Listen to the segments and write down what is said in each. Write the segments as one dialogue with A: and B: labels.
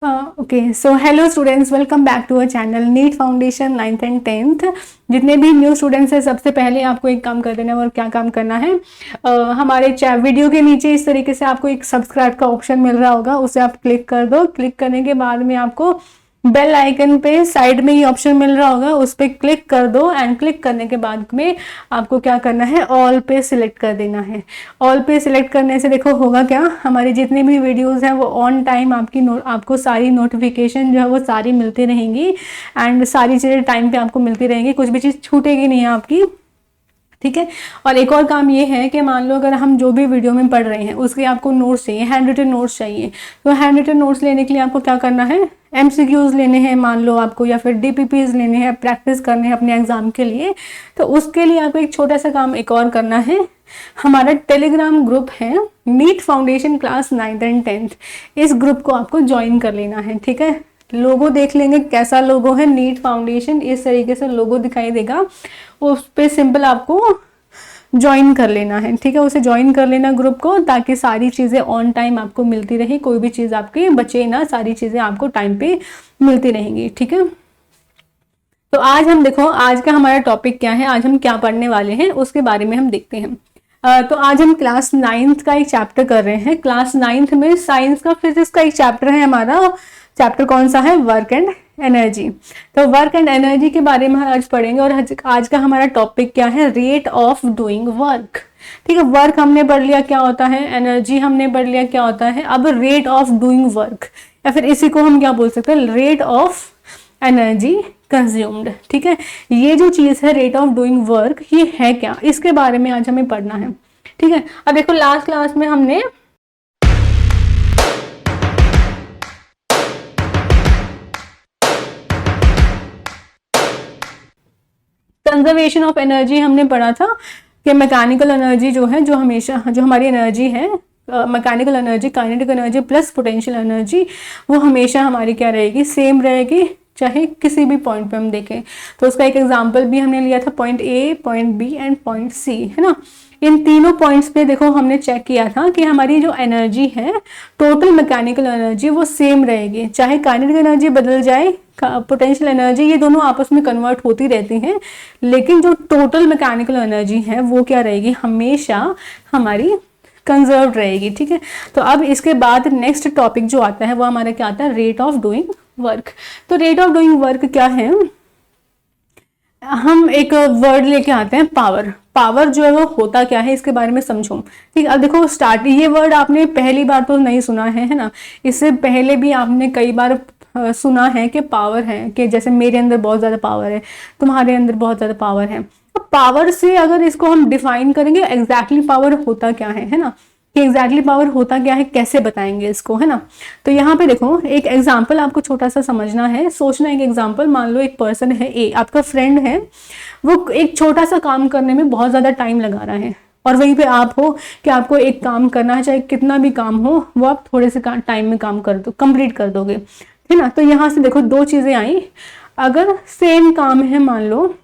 A: Okay so hello students, welcome back to our channel NEET foundation 9th and 10th। जितने भी new students हैं सबसे पहले आपको एक काम कर देना है। और क्या काम करना है, हमारे वीडियो के नीचे इस तरीके से आपको एक सब्सक्राइब का ऑप्शन मिल रहा होगा, उसे आप क्लिक कर दो। क्लिक करने के बाद में आपको बेल आइकन पे साइड में ही ऑप्शन मिल रहा होगा, उस पर क्लिक कर दो। एंड क्लिक करने के बाद में आपको क्या करना है, ऑल पे सिलेक्ट कर देना है। ऑल पे सिलेक्ट करने से देखो होगा क्या, हमारी जितनी भी वीडियोस हैं वो ऑन टाइम आपको सारी नोटिफिकेशन जो है वो सारी मिलती रहेंगी। एंड सारी चीज़ें टाइम पे आपको मिलती रहेंगी, कुछ भी चीज़ छूटेगी नहीं है आपकी, ठीक है। और एक और काम ये है कि मान लो अगर हम जो भी वीडियो में पढ़ रहे हैं उसके आपको नोट्स चाहिए, हैंड रिटन नोट्स चाहिए, तो हैंड रिटन नोट्स लेने के लिए आपको क्या करना है, एमसीक्यूज लेने हैं मान लो आपको, या फिर डीपीपीज लेने हैं, प्रैक्टिस करने हैं अपने एग्जाम के लिए। तो उसके लिए आपको एक छोटा सा काम एक और करना है। हमारा टेलीग्राम ग्रुप है NEET foundation class 9th and 10th, इस ग्रुप को आपको ज्वाइन कर लेना है, ठीक है। लोगो देख लेंगे कैसा लोगो है, नीट फाउंडेशन इस तरीके से लोगो दिखाई देगा, उस पर सिंपल आपको ज्वाइन कर लेना है, ठीक है। उसे ज्वाइन कर लेना ग्रुप को, ताकि सारी चीज़ें ऑन टाइम आपको मिलती रहे, कोई भी चीज़ आपकी बचे ना, सारी चीज़ें आपको टाइम पे मिलती रहेंगी, ठीक है। तो आज हम देखो, आज का हमारा टॉपिक क्या है, आज हम क्या पढ़ने वाले हैं उसके बारे में हम देखते हैं। तो आज हम क्लास 9th का एक चैप्टर कर रहे हैं। क्लास 9th में साइंस का फिजिक्स का एक चैप्टर है हमारा। चैप्टर कौन सा है, वर्क एंड एनर्जी। तो वर्क एंड एनर्जी के बारे में आज पढ़ेंगे। और आज का हमारा टॉपिक क्या है, रेट ऑफ डूइंग वर्क, ठीक है। वर्क हमने पढ़ लिया क्या होता है, एनर्जी हमने पढ़ लिया क्या होता है। अब रेट ऑफ डूइंग वर्क, या फिर इसी को हम क्या बोल सकते हैं, रेट ऑफ एनर्जी कंज्यूम्ड, ठीक है। ये जो चीज है रेट ऑफ डूइंग वर्क, ये है क्या, इसके बारे में आज हमें पढ़ना है, ठीक है। अब देखो लास्ट क्लास में हमने कंजर्वेशन ऑफ एनर्जी हमने पढ़ा था कि मैकेनिकल एनर्जी जो है, जो हमेशा जो हमारी एनर्जी है, mechanical energy, kinetic energy plus potential energy, वो हमेशा हमारी क्या रहेगी, सेम रहेगी, चाहे किसी भी पॉइंट पे हम देखें। तो उसका एक एग्जांपल भी हमने लिया था, point A, point B and point C, है ना। इन तीनों पॉइंट्स पे देखो हमने चेक किया था कि हमारी जो एनर्जी है, टोटल मैकेनिकल एनर्जी, वो सेम रहेगी, चाहे काइनेटिक एनर्जी बदल जाए, पोटेंशियल एनर्जी, ये दोनों आपस में कन्वर्ट होती रहती हैं, लेकिन जो टोटल मैकेनिकल एनर्जी है वो क्या रहेगी, हमेशा हमारी कंजर्व रहेगी, ठीक है। तो अब इसके बाद नेक्स्ट टॉपिक जो आता है वो हमारा क्या आता है, रेट ऑफ डूइंग वर्क। तो रेट ऑफ डूइंग वर्क क्या है, हम एक वर्ड लेके आते हैं, पावर। पावर जो है वो होता क्या है, इसके बारे में समझो, ठीक है। अब देखो स्टार्ट, ये वर्ड आपने पहली बार तो नहीं सुना है ना, इससे पहले भी आपने कई बार सुना है कि पावर है, कि जैसे मेरे अंदर बहुत ज़्यादा पावर है, तुम्हारे अंदर बहुत ज़्यादा पावर है। तो पावर से अगर इसको हम डिफाइन करेंगे, एग्जैक्टली पावर होता क्या है ना, कि एग्जैक्टली पावर होता क्या है, कैसे बताएंगे इसको, है ना। तो यहाँ पे देखो एक एग्जाम्पल आपको छोटा सा समझना है, सोचना। एक एग्जाम्पल, मान लो एक पर्सन है ए, आपका फ्रेंड है, वो एक छोटा सा काम करने में बहुत ज़्यादा टाइम लगा रहा है, और वहीं पे आप हो कि आपको एक काम करना है, चाहे कितना भी काम हो वो आप थोड़े से टाइम में काम कर दो, कंप्लीट कर दोगे, है ना। तो यहाँ से देखो दो चीज़ें आई, अगर सेम काम है, मान लो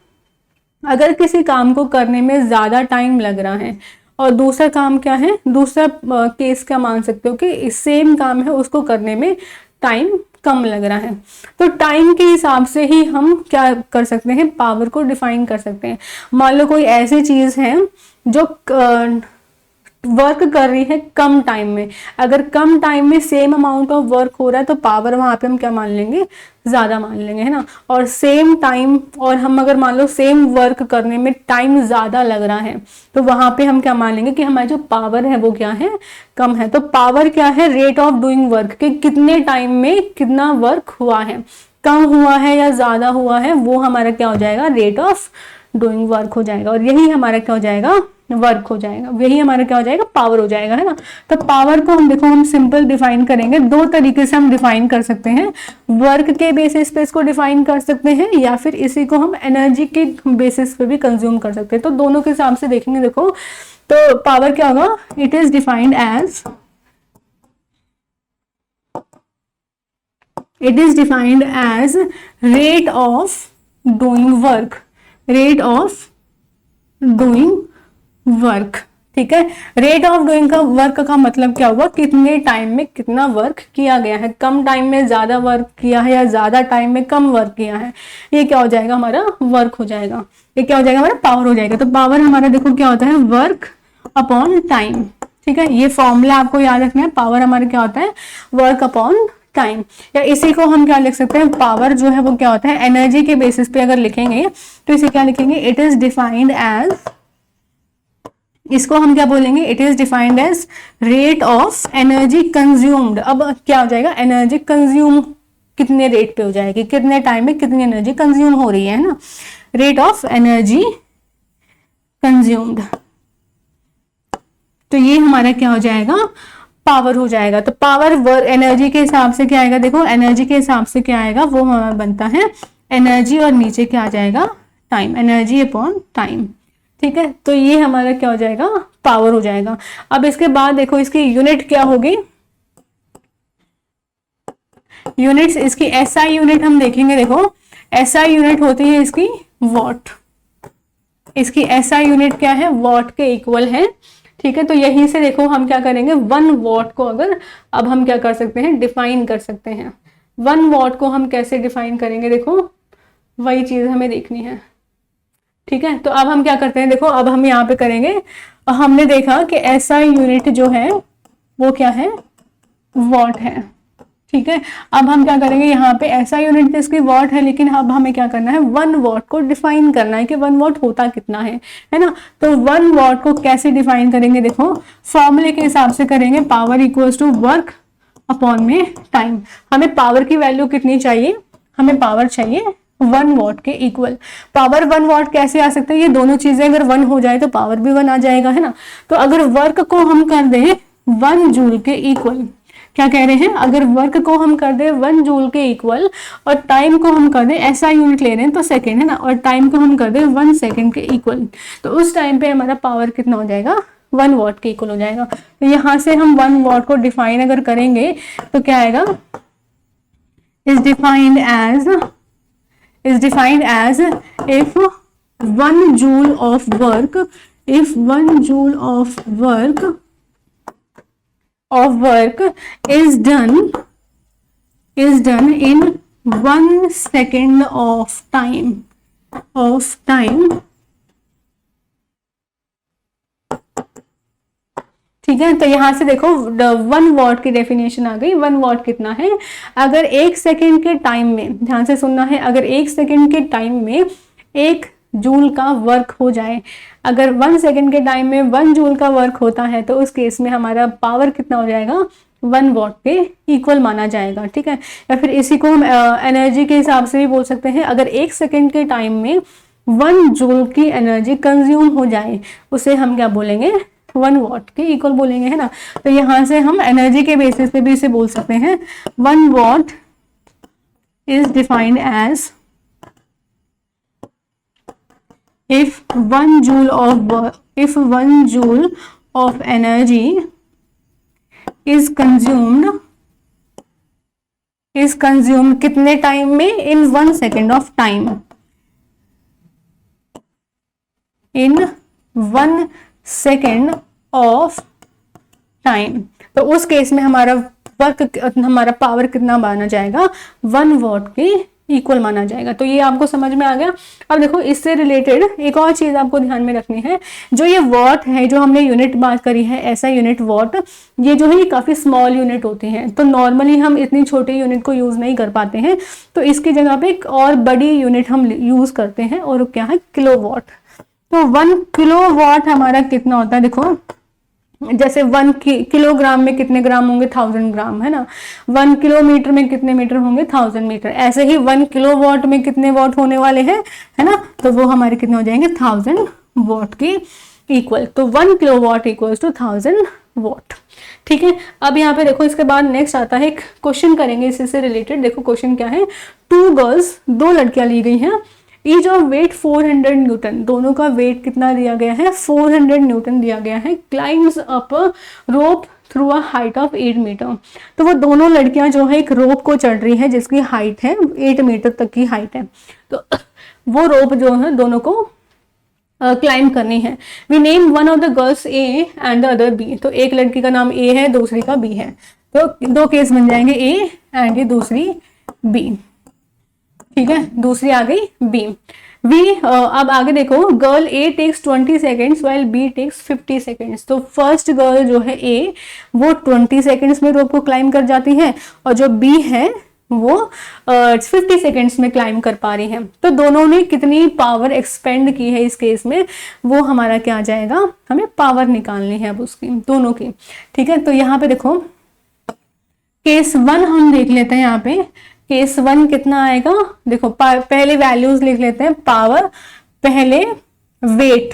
A: अगर किसी काम को करने में ज़्यादा टाइम लग रहा है, और दूसरा काम क्या है, दूसरा केस क्या मान सकते हो कि सेम काम है, उसको करने में टाइम कम लग रहा है, तो टाइम के हिसाब से ही हम क्या कर सकते हैं, पावर को डिफाइन कर सकते हैं। मान लो कोई ऐसी चीज़ है जो वर्क कर रही है कम टाइम में, अगर कम टाइम में सेम अमाउंट ऑफ वर्क हो रहा है तो पावर वहां पे हम क्या मान लेंगे, ज़्यादा मान लेंगे, है ना। और सेम टाइम, और हम अगर मान लो सेम वर्क करने में टाइम ज़्यादा लग रहा है, तो वहां पे हम क्या मान लेंगे कि हमारी जो पावर है वो क्या है, कम है। तो पावर क्या है, रेट ऑफ डूइंग वर्क, कि कितने टाइम में कितना वर्क हुआ है, कम हुआ है या ज़्यादा हुआ है, वो हमारा क्या हो जाएगा, रेट ऑफ डूइंग वर्क हो जाएगा। और यही हमारा क्या हो जाएगा, वर्क हो जाएगा, यही हमारा क्या हो जाएगा, पावर हो जाएगा, है ना। तो पावर को हम देखो, हम सिंपल डिफाइन करेंगे, दो तरीके से हम डिफाइन कर सकते हैं, वर्क के बेसिस पे इसको डिफाइन कर सकते हैं, या फिर इसी को हम एनर्जी के बेसिस पे भी कंज्यूम कर सकते हैं। तो दोनों के हिसाब से देखेंगे, देखो तो पावर क्या होगा, it is defined as rate of doing work, rate of doing work, ठीक है। रेट ऑफ डूइंग का वर्क का मतलब क्या हुआ, कितने टाइम में कितना वर्क किया गया है, कम टाइम में ज्यादा वर्क किया है या ज्यादा टाइम में कम वर्क किया है, ये क्या हो जाएगा हमारा वर्क हो जाएगा, ये क्या हो जाएगा हमारा पावर हो जाएगा। तो पावर हमारा देखो क्या होता है, वर्क अपॉन टाइम। ठीक है, ये फॉर्मूला आपको याद रखना है, पावर हमारा क्या होता है, वर्क अपॉन टाइम। या इसी को हम क्या लिख सकते हैं, पावर जो है वो क्या होता है, एनर्जी के बेसिस पे अगर लिखेंगे तो इसे क्या लिखेंगे, इट इज डिफाइंड एज, इसको हम क्या बोलेंगे, it is defined as rate of energy consumed. अब क्या हो जाएगा, एनर्जी कंज्यूम कितने रेट पे हो जाएगी, कितने टाइम में कितनी एनर्जी कंज्यूम हो रही है ना, रेट ऑफ एनर्जी कंज्यूम्ड। तो ये हमारा क्या हो जाएगा, पावर हो जाएगा। तो पावर वर्क एनर्जी के हिसाब से क्या आएगा, देखो एनर्जी के हिसाब से क्या आएगा, वो हमारा बनता है एनर्जी और नीचे क्या आ जाएगा, टाइम, एनर्जी अपॉन टाइम। ठीक है, तो ये हमारा क्या हो जाएगा, पावर हो जाएगा। अब इसके बाद देखो इसकी यूनिट क्या होगी, यूनिट्स इसकी एसआई यूनिट हम देखेंगे। देखो एसआई यूनिट होती है इसकी वॉट, इसकी एसआई यूनिट क्या है, वॉट के इक्वल है। ठीक है, तो यहीं से देखो हम क्या करेंगे, 1 वॉट को अगर अब हम क्या कर सकते हैं, डिफाइन कर सकते हैं। 1 वॉट को हम कैसे डिफाइन करेंगे, देखो वही चीज हमें देखनी है। ठीक है, तो अब हम क्या करते हैं, देखो अब हम यहाँ पे करेंगे, हमने देखा कि एसआई यूनिट जो है वो क्या है, वॉट है। ठीक है, अब हम क्या करेंगे, यहाँ पे ऐसा यूनिट तो इसकी वॉट है, लेकिन अब हमें क्या करना है, 1 वॉट को डिफाइन करना है कि 1 वॉट होता कितना है ना। तो 1 वॉट को कैसे डिफाइन करेंगे, देखो फॉर्मूले के हिसाब से करेंगे, power equals to work upon में टाइम। हमें पावर की वैल्यू कितनी चाहिए, हमें पावर चाहिए 1 वॉट के इक्वल। पावर 1 वॉट कैसे आ सकता है, ये दोनों चीजें अगर 1 हो जाए तो पावर भी 1 आ जाएगा, है ना। तो अगर वर्क को हम कर दें 1 जूल के इक्वल, क्या कह रहे हैं, अगर वर्क को हम कर दे 1 जूल के इक्वल और टाइम को हम कर दे, ऐसा यूनिट ले रहे हैं तो सेकंड है ना, और टाइम को हम कर दे 1 सेकंड के इक्वल, तो उस टाइम पे हमारा पावर कितना हो जाएगा, 1 वॉट के इक्वल हो जाएगा। तो यहाँ से हम 1 वॉट को डिफाइन अगर करेंगे तो क्या आएगा, is defined as if 1 joule of work, if 1 joule of work is done in 1 second of time, ठीक है। तो यहां से देखो 1 वॉट की डेफिनेशन आ गई। 1 वॉट कितना है, अगर 1 सेकेंड के टाइम में, ध्यान से सुनना है, अगर 1 सेकेंड के टाइम में 1 जूल का वर्क हो जाए, अगर 1 सेकेंड के टाइम में 1 जूल का वर्क होता है तो उस केस में हमारा पावर कितना हो जाएगा, 1 वॉट के इक्वल माना जाएगा। ठीक है, या फिर इसी को हम एनर्जी के हिसाब से भी बोल सकते हैं, अगर 1 सेकेंड के टाइम में 1 जूल की एनर्जी कंज्यूम हो जाए उसे हम क्या बोलेंगे, 1 वॉट के इक्वल बोलेंगे, है ना। तो यहाँ से हम एनर्जी के बेसिस पे भी इसे बोल सकते हैं, 1 watt is defined as if 1 joule of energy is consumed कितने टाइम में, in 1 second of time, in 1 second of time, तो उस केस में हमारा वर्क, हमारा पावर कितना माना जाएगा, 1 वॉट के इक्वल माना जाएगा। तो ये आपको समझ में आ गया। अब देखो इससे रिलेटेड एक और चीज आपको ध्यान में रखनी है, जो ये वॉट है, जो हमने यूनिट बात करी है, ऐसा यूनिट वॉट, ये जो है ये काफी स्मॉल यूनिट होती हैं, तो नॉर्मली हम इतनी छोटी यूनिट को यूज नहीं कर पाते हैं, तो इसकी जगह पे एक और बड़ी यूनिट हम यूज करते हैं, और क्या है, किलोवॉट। तो 1 किलोवॉट हमारा कितना होता है, देखो जैसे 1 किलोग्राम में कितने ग्राम होंगे, 1000 ग्राम, है ना। 1 किलोमीटर में कितने मीटर होंगे, 1000 मीटर। ऐसे ही 1 किलोवाट में कितने वॉट होने वाले हैं, है ना, तो वो हमारे कितने हो जाएंगे, 1000 वॉट के इक्वल। तो 1 किलोवाट इक्वल्स टू 1000 वॉट। ठीक है, अब यहाँ पे देखो इसके बाद नेक्स्ट आता है, एक क्वेश्चन करेंगे इससे रिलेटेड। देखो क्वेश्चन क्या है, 2 गर्ल्स, 2 लड़कियां ली गई हैं, ईच ऑफ वेट 400 न्यूटन, दोनों का वेट कितना दिया गया है, 400 न्यूटन दिया गया है, climbs up rope through a height of 8 metre. तो वो दोनों लड़कियां जो है एक रोप को चढ़ रही है जिसकी हाइट है 8 मीटर तक की हाइट है। तो वो रोप जो है दोनों को क्लाइम करनी है। We name one of the girls A and the other B. तो एक लड़की का नाम ए है, दूसरी का बी है, तो दो केस बन जाएंगे ए एंड ये दूसरी बी। ठीक है, दूसरी आ गई बी। वी अब आगे देखो, girl A takes 20 seconds while B takes 50 seconds. तो फर्स्ट गर्ल जो है ए वो 20 सेकेंड्स में रोप को क्लाइम कर जाती है और जो बी है वो 50 सेकेंड्स में क्लाइम कर पा रही है। तो दोनों ने कितनी पावर एक्सपेंड की है इस केस में, वो हमारा क्या आ जाएगा, हमें पावर निकालनी है अब उसकी दोनों की। ठीक है, तो यहाँ पे देखो केस 1 हम देख लेते हैं। यहाँ पे केस 1 कितना आएगा, देखो पहले वैल्यूज लिख लेते हैं। पावर, पहले वेट,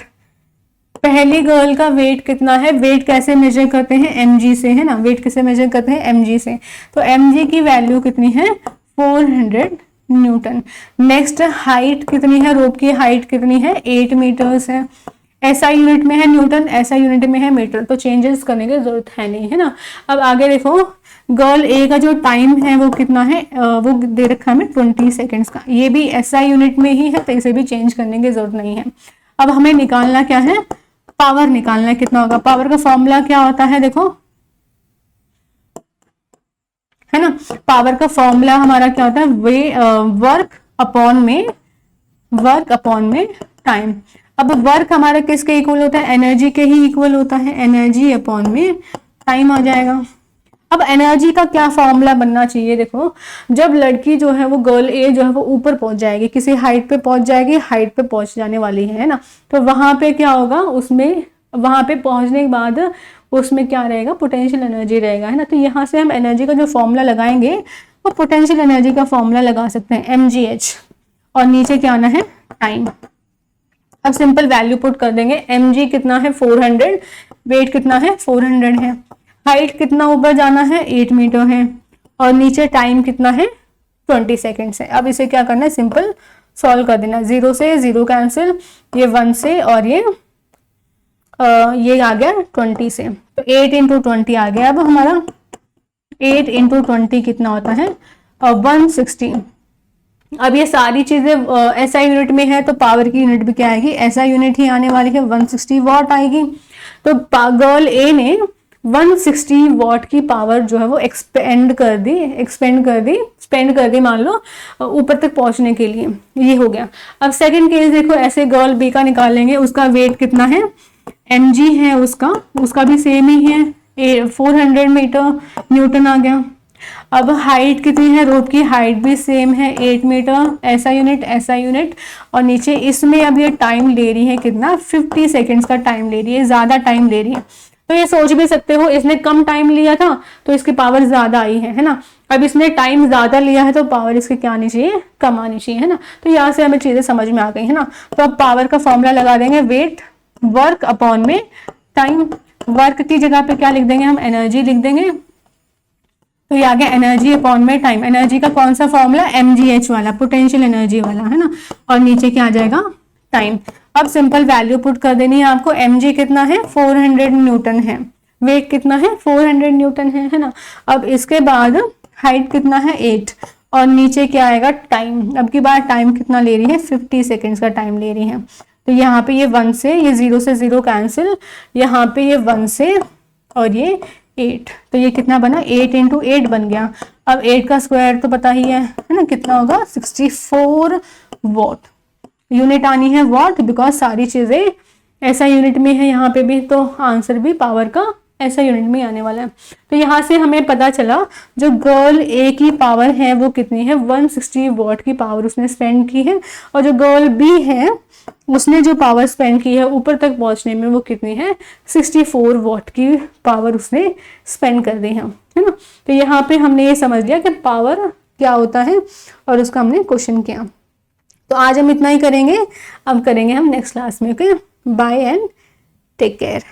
A: पहली गर्ल का वेट कितना है, वेट कैसे मेजर करते हैं, mg से, है ना, वेट कैसे मेजर करते हैं, mg से। तो mg की वैल्यू कितनी है, 400 न्यूटन। नेक्स्ट हाइट कितनी है, रोप की हाइट कितनी है, 8 मीटर्स है। SI यूनिट में है न्यूटन, SI यूनिट में है मीटर, तो चेंजेस करने की जरूरत है नहीं, है ना। अब आगे देखो, गर्ल ए का जो टाइम है वो कितना है, वो दे रखा है हमें 20 सेकेंड्स का। ये भी SI यूनिट में ही है, तो इसे भी चेंज करने की जरूरत नहीं है। अब हमें निकालना क्या है, पावर निकालना है, कितना होगा। पावर का फॉर्मूला क्या होता है, देखो, है ना, पावर का फॉर्मूला हमारा क्या होता है, वर्क अपॉन में टाइम। अब वर्क हमारा किसके इक्वल होता है, एनर्जी के ही इक्वल होता है, एनर्जी अपॉन में टाइम आ जाएगा। अब एनर्जी का क्या फॉर्मूला बनना चाहिए, देखो, जब लड़की जो है वो गर्ल ए जो है वो ऊपर पहुंच जाएगी, किसी हाइट पे पहुंच जाएगी, हाइट पे पहुंच जाने वाली है ना, तो वहां पे क्या होगा, उसमें वहां पे पहुंचने के बाद उसमें क्या रहेगा, पोटेंशियल एनर्जी रहेगा, है ना। तो यहाँ से हम एनर्जी का जो फॉर्मूला लगाएंगे वो पोटेंशियल एनर्जी का फॉर्मूला लगा सकते हैं, mgh, और नीचे क्या आना है, टाइम। अब सिंपल वैल्यू पुट कर देंगे, mg कितना है 400, वेट कितना है 400 है, हाइट कितना ऊपर जाना है 8 मीटर है, और नीचे टाइम कितना है 20 सेकेंड्स है। अब इसे क्या करना है, सिंपल सॉल्व कर देना, 0 से 0 कैंसिल, ये 1 से, और ये आ गया 20 से, तो 8 इंटू 20 आ गया। अब हमारा 8 इंटू 20 कितना होता है, 160। अब ये सारी चीजें SI यूनिट में है, तो पावर की यूनिट भी क्या आएगी, SI यूनिट ही आने वाली है, 160 वॉट आएगी। तो गर्ल ए ने 160 वॉट की पावर जो है वो स्पेंड कर दी मान लो ऊपर तक पहुंचने के लिए। ये हो गया। अब सेकंड केस देखो, ऐसे गर्ल बी का निकालेंगे, उसका वेट कितना है, mg है उसका भी सेम ही है, 400 मीटर न्यूटन आ गया। अब हाइट कितनी है, रोप की हाइट भी सेम है, 8 मीटर, SI यूनिट, और नीचे इसमें अब ये टाइम ले रही है कितना, 50 सेकेंड्स का टाइम ले रही है, ज्यादा टाइम ले रही है। तो ये सोच भी सकते हो, इसने कम टाइम लिया था तो इसकी पावर ज्यादा आई है ना। अब इसने टाइम ज्यादा लिया है तो पावर इसकी क्या आनी चाहिए, कम आनी चाहिए, है ना। तो यहाँ से हमें चीजें समझ में आ गई, है ना। तो अब पावर का फॉर्मूला लगा देंगे, वेट वर्क अपॉन में टाइम। वर्क की जगह पे क्या लिख देंगे हम, एनर्जी लिख देंगे, तो ये आ गया एनर्जी अपॉन में टाइम। एनर्जी का कौन सा फॉर्मूला, mgh वाला, पोटेंशियल एनर्जी वाला, है ना, और नीचे क्या आ जाएगा, टाइम। अब सिंपल वैल्यू पुट कर देनी है आपको, mg कितना है 400 न्यूटन है, वेट कितना है 400 न्यूटन है ना। अब इसके बाद हाइट कितना है 8, और नीचे क्या आएगा, टाइम। अब की बार टाइम कितना ले रही है, 50 सेकेंड्स का टाइम ले रही है। तो यहाँ पे ये 1 से, ये 0 से 0 कैंसिल, यहाँ पे ये 1 से, और ये 8, तो ये कितना बना, 8 इंटू 8 बन गया। अब 8 का स्क्वायर तो पता ही है ना, कितना होगा, 64 वॉट। यूनिट आनी है वॉट, बिकॉज सारी चीजें ऐसा यूनिट में है यहाँ पे भी, तो आंसर भी पावर का ऐसा यूनिट में आने वाला है। तो यहाँ से हमें पता चला जो गर्ल ए की पावर है वो कितनी है, 160 वॉट की पावर उसने स्पेंड की है, और जो गर्ल बी है उसने जो पावर स्पेंड की है ऊपर तक पहुंचने में वो कितनी है, 64 वॉट की पावर उसने स्पेंड कर दी है ना। तो यहाँ पे हमने ये समझ लिया कि पावर क्या होता है, और उसका हमने क्वेश्चन किया। तो आज हम इतना ही करेंगे, अब करेंगे हम नेक्स्ट क्लास में। Okay, bye and take care.